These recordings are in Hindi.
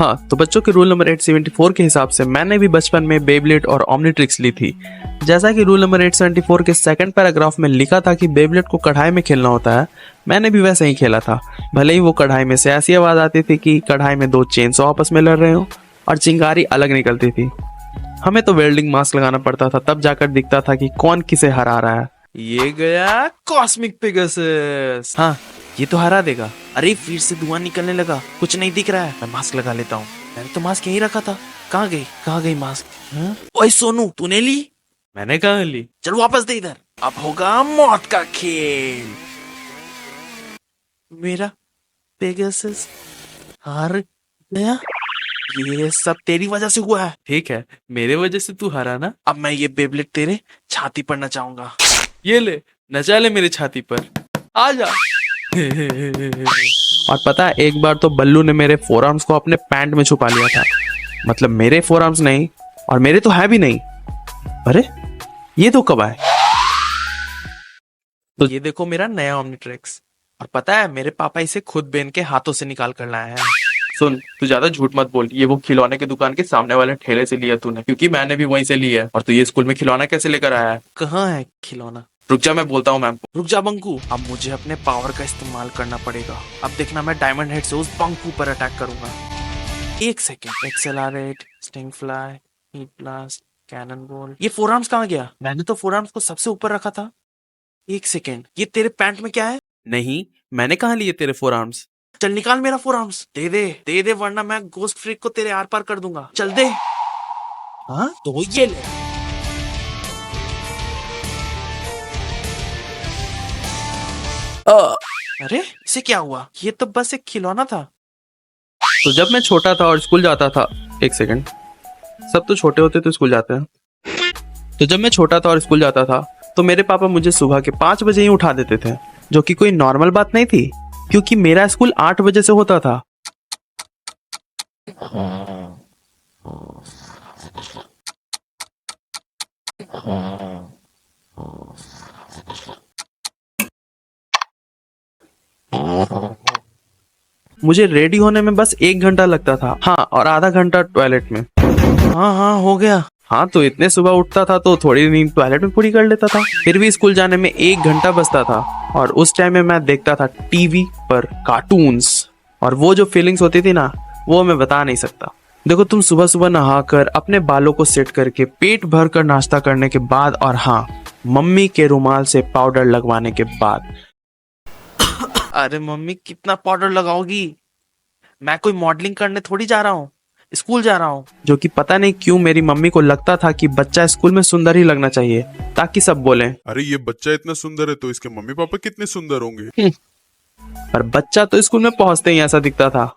हाँ, तो बच्चों के रूल नंबर 874 के हिसाब से मैंने भी बचपन में बेब्लेड और ओमनिट्रिक्स ली थी। जैसा कि रूल नंबर 874 के सेकंड पैराग्राफ में लिखा था कि बेब्लेड को कढ़ाई में खेलना होता है, मैंने भी वैसे ही खेला था। भले ही वो कढ़ाई में से ऐसी आवाज आती थी कि कढ़ाई में दो चेनसॉ आपस में लड़ रहे हो और चिंगारी अलग निकलती थी। हमें तो वेल्डिंग मास्क लगाना पड़ता था, तब जाकर दिखता था कि कौन किसे हरा रहा है। ये गया कॉस्मिक पेगासस। हाँ, ये तो हरा देगा। अरे फिर से धुआं निकलने लगा, कुछ नहीं दिख रहा है। मैं मास्क लगा लेता हूँ। मैंने तो मास्क यहीं रखा था। कहाँ गई मास्क? ओए सोनू, तूने ली? मैंने कहाँ ली? चल वापस दे इधर। अब होगा मौत का खेल। मेरा पेगासस हार गया। ये सब तेरी वजह से हुआ है। ठीक है, मेरे वजह से तू हारा ना। अब मैं ये बेब्लेड तेरे छाती पर नचाऊंगा। ये ले, नचा ले मेरी छाती पर। आ जा। और पता है, एक बार तो बल्लू ने मेरे फोरआर्म्स को अपने पैंट में छुपा लिया था। मतलब मेरे फोरआर्म्स नहीं, और मेरे तो है भी नहीं। अरे ये तो कब आए? तो ये देखो मेरा नया ओमनिट्रिक्स। और पता है, मेरे पापा इसे खुद बेन के हाथों से निकाल कर लाए हैं। सुन, तू ज्यादा झूठ मत बोल। ये वो खिलौने की दुकान के सामने वाले ठेले से लिया तूने, क्योंकि मैंने भी वहीं से लिया है। और तू ये स्कूल में खिलौना कैसे लेकर आया है? कहाँ है खिलौना? रुक जा, मैं बोलता हूँ मैम को। रुक जा बंकू, अब मुझे अपने पावर का इस्तेमाल करना पड़ेगा। अब देखना, मैं डायमंड हेड से उस बंकू पर अटैक करूंगा। एक second. XLR8, Stinkfly, Heatblast, cannon ball. ये फोरआर्म्स कहाँ गया? मैंने तो फोरआर्म्स को सबसे ऊपर रखा था। एक सेकेंड, ये तेरे पैंट में क्या है? नहीं, मैंने कहाँ लिए तेरे फोरआर्म्स? चल निकाल मेरा फोरआर्म्स। दे दे वरना मैं गोस्ट फ्रीक को तेरे आर पार कर दूंगा। चल दे। हाँ तो ये ले। अरे इसे क्या हुआ? ये तो बस एक खिलौना था। तो जब मैं छोटा था और स्कूल जाता था, एक सेकंड, सब तो छोटे होते तो स्कूल जाते हैं। तो जब मैं छोटा था और स्कूल जाता था, तो मेरे पापा मुझे सुबह के 5 बजे ही उठा देते थे, जो कि कोई नॉर्मल बात नहीं थी, क्योंकि मेरा स्कूल 8 बजे से होता था। मुझे रेडी होने में बस 1 घंटा लगता था। हाँ, और आधा घंटा टॉयलेट में। हाँ हो गया। हाँ, तो इतने सुबह उठता था तो थोड़ी नींद टॉयलेट में पूरी कर लेता था। फिर भी स्कूल जाने में 1 घंटा बचता था, और उस टाइम में मैं देखता था टीवी पर कार्टून्स। और वो जो फीलिंग्स होती थी ना, वो मैं बता नहीं सकता। देखो, तुम सुबह सुबह नहाकर अपने बालों को सेट करके पेट भर कर नाश्ता करने के बाद, और हाँ, मम्मी के रुमाल से पाउडर लगवाने के बाद। अरे मम्मी, कितना पाउडर लगाओगी? मैं कोई मॉडलिंग करने थोड़ी जा रहा हूँ, स्कूल जा रहा हूँ। जो कि पता नहीं क्यों मेरी मम्मी को लगता था कि बच्चा स्कूल में सुंदर ही लगना चाहिए, ताकि सब बोले, अरे ये बच्चा इतना सुंदर है तो इसके मम्मी पापा कितने सुंदर होंगे। पर बच्चा तो स्कूल में पहुंचते ही ऐसा दिखता था।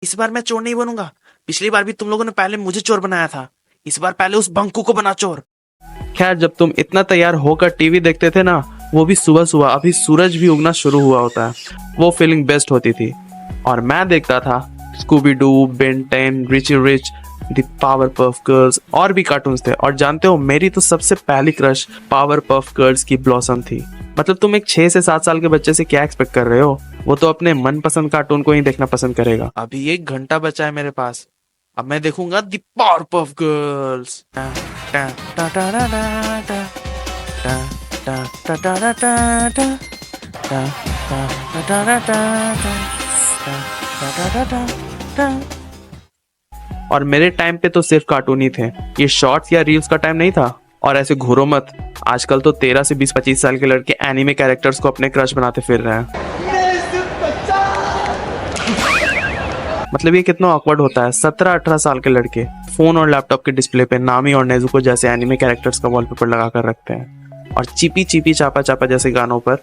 इस बार मैं चोर नहीं बनूंगा। पिछली बार भी तुम लोगों ने पहले मुझे चोर बनाया था। इस बार पहले उस बंकू को बना चोर। खैर, जब तुम इतना तैयार होकर टीवी देखते थे ना, वो भी सुबह सुबह, अभी सूरज भी उगना शुरू हुआ होता है, वो फीलिंग बेस्ट होती थी। और मैं देखता था Scooby Doo, Ben 10, Richie Rich, the Powerpuff Girls, और भी कार्टून्स थे। और जानते हो, मेरी तो सबसे पहली क्रश पावर पफ गर्ल्स की ब्लॉसम थी। मतलब तुम एक 6 से 7 साल के बच्चे से क्या एक्सपेक्ट कर रहे हो? वो तो अपने मनपसंद कार्टून को ही देखना पसंद करेगा। अभी 1 घंटा बचा है मेरे पास। अब मैं देखूंगा द पावर पफ गर्ल्स। और मेरे टाइम पे तो सिर्फ कार्टून ही थे, ये शॉर्ट्स या रील्स का टाइम नहीं था। और ऐसे घूरो मत, आजकल तो 13 से 20-25 साल के लड़के एनीमे कैरेक्टर्स को अपने क्रश बनाते फिर रहे हैं। मतलब ये कितना ऑकवर्ड होता है, 17-18 साल के लड़के फोन और लैपटॉप के डिस्प्ले पे नामी और नेजुको जैसे एनीमे कैरेक्टर्स का वॉलपेपर लगा कर रखते हैं, और चिपी चिपी चापा चापा जैसे गानों पर।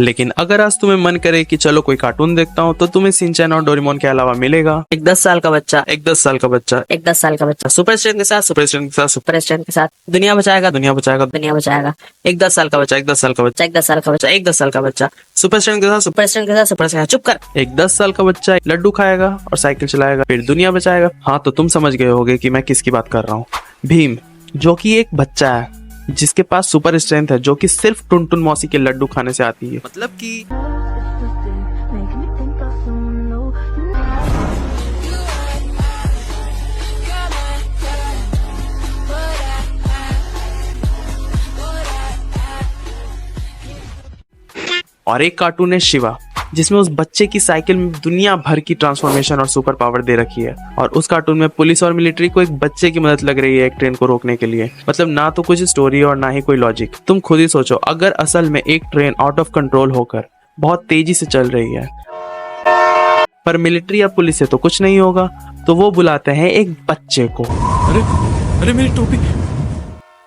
लेकिन अगर आज तुम्हें मन करे कि चलो कोई कार्टून देखता हूँ, तो तुम्हें शिनचैन और डोरेमोन के अलावा मिलेगा एक 10 साल का बच्चा, एक 10 साल का बच्चा, एक 10 साल का बच्चा सुपर स्ट्रेंथ के साथ, सुपर स्ट्रेंथ के साथ, सुपर स्ट्रेंथ के साथ दुनिया बचाएगा, दुनिया बचाएगा, दुनिया बचाएगा। एक 10 साल का बच्चा, एक 10 साल का बच्चा, एक 10 साल का बच्चा, एक 10 साल का बच्चा, सुपर स्ट्रेंथ के साथ, सुपर स्ट्रेंथ के साथ, सुपर स्ट्रेंथ। चुप कर। एक 10 साल का बच्चा लड्डू खाएगा और साइकिल चलाएगा, फिर दुनिया बचाएगा। हाँ, तो तुम समझ गए होगे कि मैं किसकी बात कर रहा हूँ। भीम, जो कि एक बच्चा है जिसके पास सुपर स्ट्रेंथ है, जो कि सिर्फ टुनटुन मौसी के लड्डू खाने से आती है। मतलब कि और एक कार्टून है शिवा, जिसमें उस बच्चे की साइकिल में दुनिया भर की ट्रांसफॉर्मेशन और सुपर पावर दे रखी है। और उस कार्टून में पुलिस और मिलिट्री को एक बच्चे की मदद लग रही है एक ट्रेन को रोकने के लिए। मतलब ना तो कुछ स्टोरी और ना ही कोई लॉजिक। तुम खुद ही सोचो, अगर असल में एक ट्रेन आउट ऑफ कंट्रोल होकर बहुत तेजी से चल रही है, पर मिलिट्री या पुलिस से तो कुछ नहीं होगा, तो वो बुलाते हैं एक बच्चे को। अरे अरे मेरी टोपी,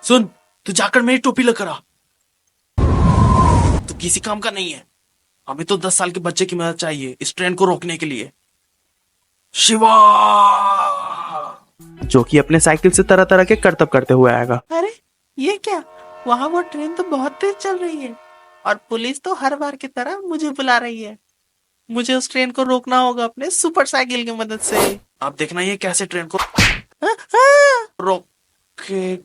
सुन, तू जाकर मेरी टोपी लेकर आ। तो किसी काम का नहीं है, हमें तो 10 साल के बच्चे की मदद चाहिए इस ट्रेन को रोकने के लिए। शिवा, जो कि अपने साइकिल से तरह तरह के करतब करते हुए आएगा। अरे ये क्या, वहाँ वो ट्रेन तो बहुत तेज चल रही है और पुलिस तो हर बार की तरह मुझे बुला रही है। मुझे उस ट्रेन को रोकना होगा अपने सुपर साइकिल की मदद से। आप देखना ये कैसे ट्रेन को हाँ, हाँ। रोके।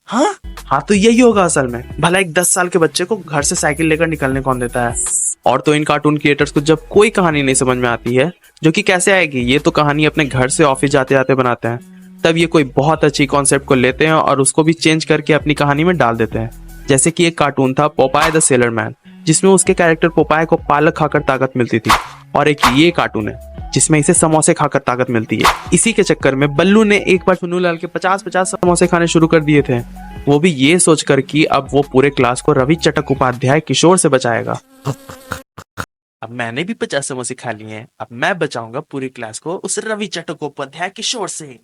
हाँ तो यही होगा असल में। भला एक 10 साल के बच्चे को घर से साइकिल लेकर निकलने कौन देता है। और तो इन कार्टून क्रिएटर्स को जब कोई कहानी नहीं समझ में आती है, जो कि कैसे आएगी, ये तो कहानी अपने घर से ऑफिस जाते जाते बनाते हैं, तब ये कोई बहुत अच्छी कॉन्सेप्ट को लेते हैं और उसको भी चेंज करके अपनी कहानी में डाल देते हैं। जैसे कि एक कार्टून था पोपाय द सेलर मैन, जिसमें उसके कैरेक्टर पोपाय को पालक खाकर ताकत मिलती थी। और एक ये कार्टून है जिसमें इसे समोसे खाकर ताकत मिलती है। इसी के चक्कर में बल्लू ने एक बार चुन्नूलाल के 50-50 समोसे खाने शुरू कर दिए थे, वो भी ये सोचकर कि अब वो पूरे क्लास को रवि चटक उपाध्याय किशोर से बचाएगा। अब मैंने भी 50 समोसे खा लिए हैं, अब मैं बचाऊंगा पूरी क्लास को उस रवि चटक उपाध्याय किशोर से।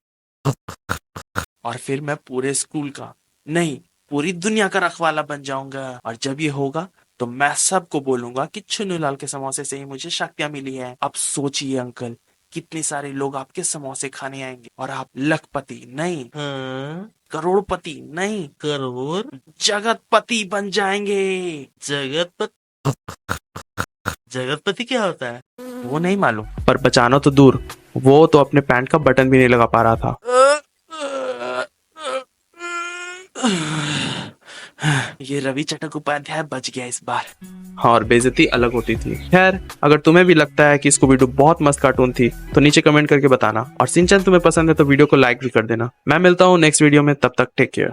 और फिर मैं पूरे स्कूल का नहीं, पूरी दुनिया का रखवाला बन जाऊंगा। और जब ये होगा तो मैं सबको बोलूंगा कि छुन्नूलाल के समोसे से ही मुझे शक्तियां मिली है। अब सोचिए अंकल, कितने सारे लोग आपके समोसे खाने आएंगे और आप लखपति नहीं, करोड़पति नहीं, करोड़ जगतपति बन जाएंगे। जगतपति क्या होता है? वो नहीं मालूम, पर बचाना तो दूर, वो तो अपने पैंट का बटन भी नहीं लगा पा रहा था। ये रवि चटक उपाध्याय बच गया इस बार। हाँ, और बेइज्जती अलग होती थी। खैर, अगर तुम्हें भी लगता है कि स्कूबी डू बहुत मस्त कार्टून थी तो नीचे कमेंट करके बताना। और सिंचन तुम्हें पसंद है तो वीडियो को लाइक भी कर देना। मैं मिलता हूँ नेक्स्ट वीडियो में, तब तक टेक केयर।